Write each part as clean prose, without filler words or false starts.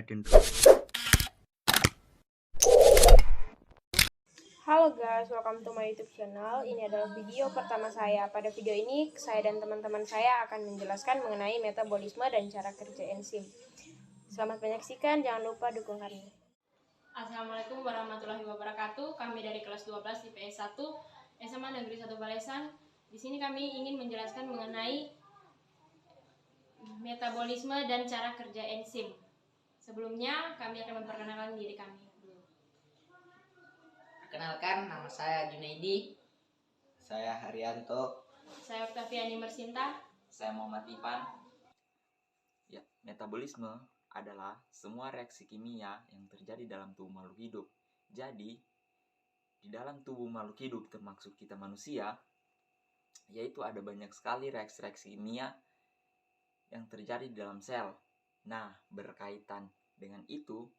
Halo guys, welcome to my YouTube channel. Ini adalah video pertama saya. Pada video ini, saya dan teman-teman saya akan menjelaskan mengenai metabolisme dan cara kerja enzim. Selamat menyaksikan, jangan lupa dukung kami. Assalamualaikum warahmatullahi wabarakatuh. Kami dari kelas 12 IPS 1 SMA Negeri 1 Balesan. Di sini kami ingin menjelaskan mengenai metabolisme dan cara kerja enzim. Sebelumnya, kami akan memperkenalkan diri kami. Perkenalkan, nama saya Junaidi. Saya Haryanto. Saya Oktaviani Mersinta. Saya Muhammad Ivan. Ya, metabolisme adalah semua reaksi kimia yang terjadi dalam tubuh makhluk hidup. Jadi, di dalam tubuh makhluk hidup termasuk kita manusia, yaitu ada banyak sekali reaksi-reaksi kimia yang terjadi di dalam sel. Nah, berkaitan dengan itu,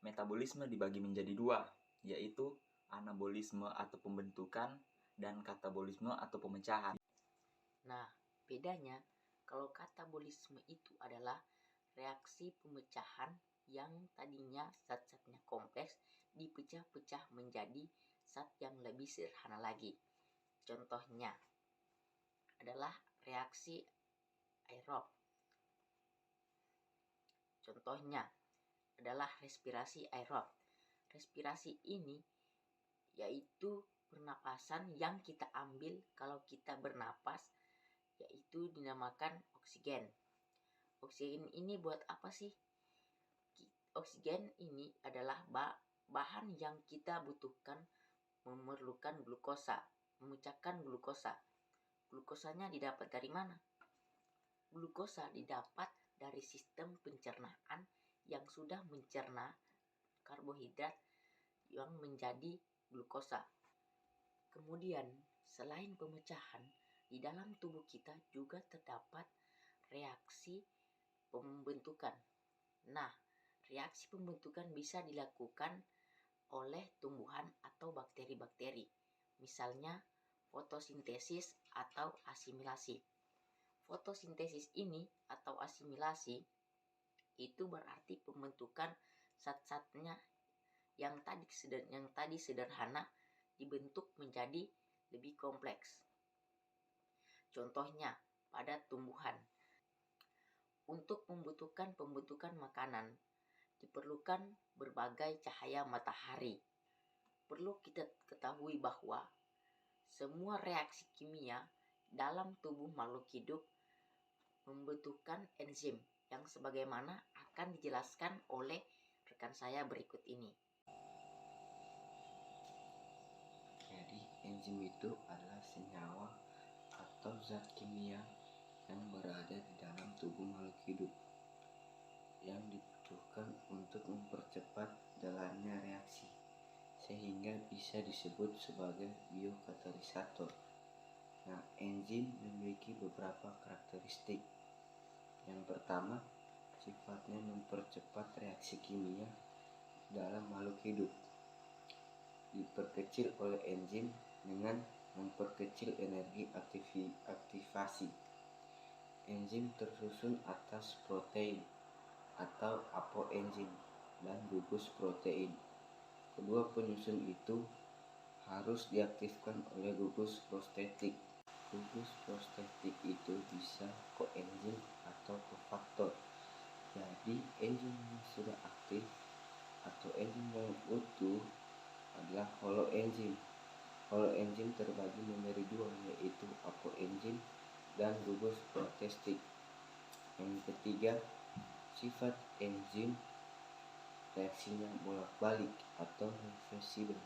metabolisme dibagi menjadi dua, yaitu anabolisme atau pembentukan dan katabolisme atau pemecahan. Nah, bedanya kalau katabolisme itu adalah reaksi pemecahan yang tadinya zat-zatnya kompleks dipecah-pecah menjadi zat yang lebih sederhana lagi. Contohnya adalah reaksi aerob. Contohnya adalah respirasi aerob. Respirasi ini yaitu pernapasan yang kita ambil kalau kita bernapas, yaitu dinamakan oksigen. Oksigen ini buat apa sih? Oksigen ini adalah bahan yang kita butuhkan, memerlukan glukosa, memecahkan glukosa. Glukosanya didapat dari mana? Glukosa didapat dari sistem pencernaan yang sudah mencerna karbohidrat yang menjadi glukosa. Kemudian, selain pemecahan, di dalam tubuh kita juga terdapat reaksi pembentukan. Nah, reaksi pembentukan bisa dilakukan oleh tumbuhan atau bakteri-bakteri. Misalnya, fotosintesis atau asimilasi. Fotosintesis ini atau asimilasi itu berarti pembentukan zat-zatnya yang tadi sederhana dibentuk menjadi lebih kompleks. Contohnya pada tumbuhan. Untuk membutuhkan pembentukan makanan diperlukan berbagai cahaya matahari. Perlu kita ketahui bahwa semua reaksi kimia dalam tubuh makhluk hidup membutuhkan enzim yang sebagaimana akan dijelaskan oleh rekan saya berikut ini. Jadi enzim itu adalah senyawa atau zat kimia yang berada di dalam tubuh makhluk hidup yang dibutuhkan untuk mempercepat jalannya reaksi sehingga bisa disebut sebagai biokatalisator. Nah, enzim memiliki beberapa karakteristik. Yang pertama, sifatnya mempercepat reaksi kimia dalam makhluk hidup. Diperkecil oleh enzim dengan memperkecil energi aktivasi. Enzim tersusun atas protein atau apoenzim dan gugus protein. Kedua penyusun itu harus diaktifkan oleh gugus prostetik. Gugus prostetik itu bisa koenzim atau kofaktor. Jadi enzim yang sudah aktif atau enzim yang utuh adalah holoenzim. Holoenzim terbagi menjadi dua, yaitu apoenzim dan gugus prostetik. Yang ketiga, sifat enzim reaksinya bolak-balik atau reversibel.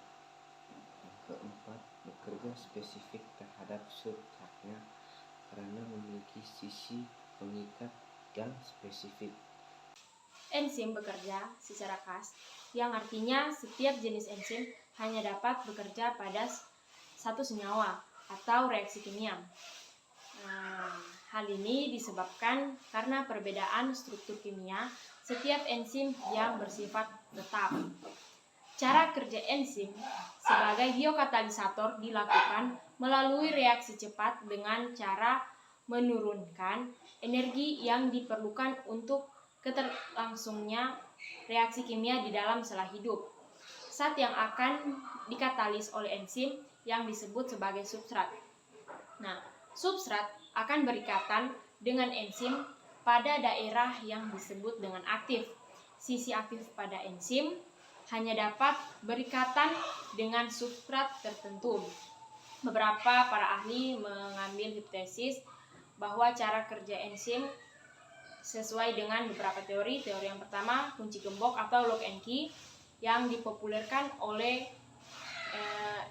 Yang keempat, bekerja spesifik terhadap substratnya karena memiliki sisi pengikat yang spesifik. Enzim bekerja secara khas, yang artinya setiap jenis enzim hanya dapat bekerja pada satu senyawa atau reaksi kimia. Hal ini disebabkan karena perbedaan struktur kimia setiap enzim yang bersifat tetap. Cara kerja enzim sebagai biokatalisator dilakukan melalui reaksi cepat dengan cara menurunkan energi yang diperlukan untuk keterlangsungnya reaksi kimia di dalam sel hidup. Zat yang akan dikatalis oleh enzim yang disebut sebagai substrat. Nah, substrat akan berikatan dengan enzim pada daerah yang disebut dengan aktif. Sisi aktif pada enzim hanya dapat berikatan dengan substrat tertentu. Beberapa para ahli mengambil hipotesis bahwa cara kerja enzim sesuai dengan beberapa teori. Teori yang pertama, kunci gembok atau lock and key, yang dipopulerkan oleh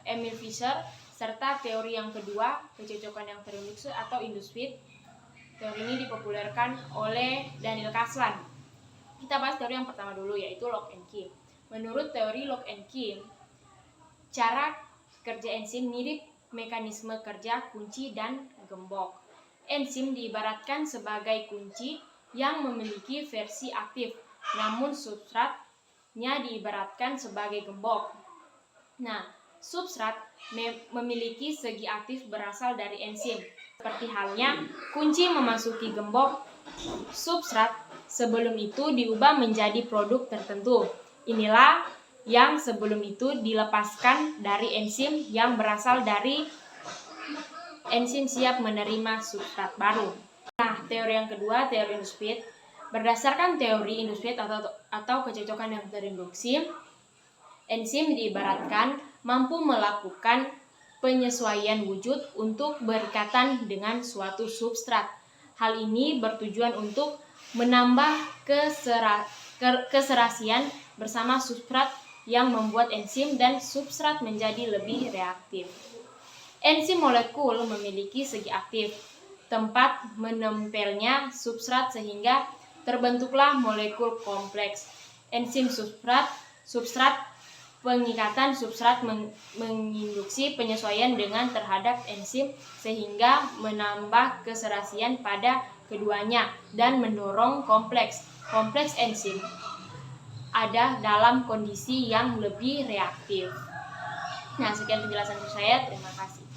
Emil Fischer, serta teori yang kedua, kecocokan yang terinduksi atau induced fit. Teori ini dipopulerkan oleh Daniel Kaslan. Kita bahas teori yang pertama dulu, yaitu lock and key. Menurut teori lock and key, cara kerja enzim mirip mekanisme kerja kunci dan gembok. Enzim diibaratkan sebagai kunci yang memiliki versi aktif, namun substratnya diibaratkan sebagai gembok. Nah, substrat memiliki segi aktif berasal dari enzim. Seperti halnya kunci memasuki gembok, substrat sebelum itu diubah menjadi produk tertentu. Inilah yang sebelum itu dilepaskan dari enzim yang berasal dari enzim siap menerima substrat baru. Nah, teori yang kedua, teori induced fit. Berdasarkan teori induced fit atau kecocokan yang terinduksi, enzim diibaratkan mampu melakukan penyesuaian wujud untuk berikatan dengan suatu substrat. Hal ini bertujuan untuk menambah keserasian bersama substrat yang membuat enzim dan substrat menjadi lebih reaktif. Enzim molekul memiliki segi aktif, tempat menempelnya substrat sehingga terbentuklah molekul kompleks. Enzim substrat pengikatan substrat menginduksi penyesuaian dengan terhadap enzim sehingga menambah keserasian pada keduanya dan mendorong kompleks enzim ada dalam kondisi yang lebih reaktif. Nah, sekian penjelasan saya. Terima kasih.